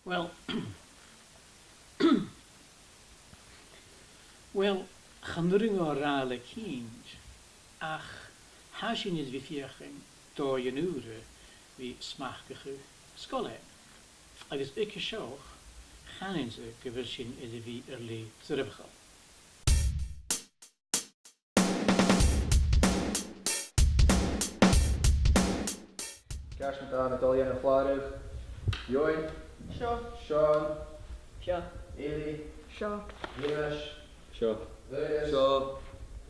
Wel, wel, chanwring o'r rael y cynt, ach hasin is vi fiaching do yn ure vi smachgach skolle. Agus ikke sioch, chanin ze gyfersyn iddi fi yrlu zyrfachol. Cash met aan het al jaren Vlaardig. Join. Sure. Sean. Sure. Eli. Sure. Jonas. Sure. Lucas. Sure.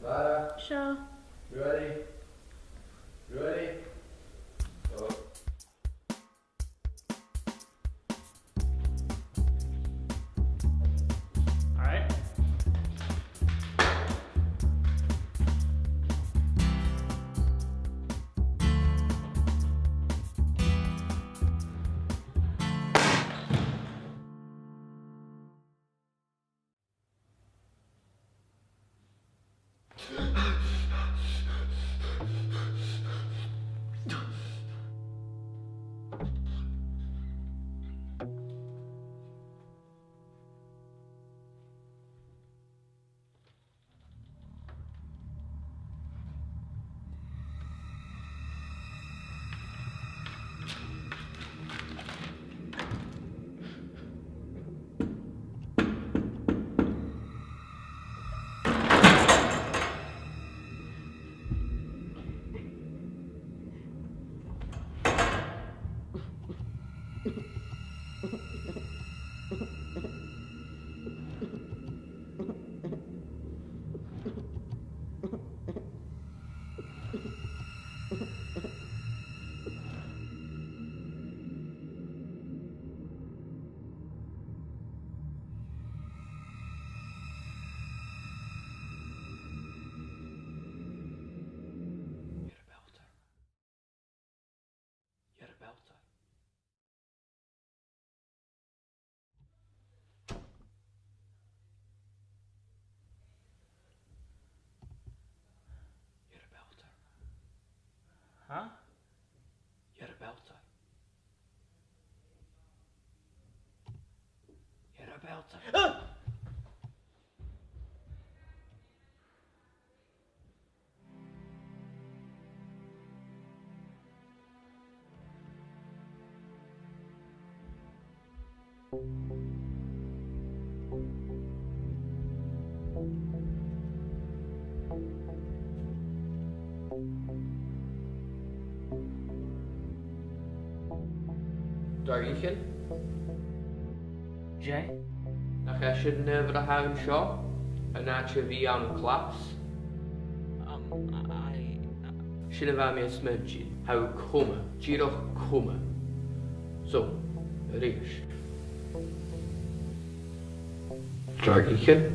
Lara. Sure. You ready? You ready? Go. Alright. You're a belter. You're a belter. Huh? You're a belter. You're a belter. Dargin, Jay? nach eisiau nyfr a hawn sio, yn atio fi am class. Sy'n y fam i'n smyrgin, haw cwma, giroch cwma. So, yr eich. Dargin.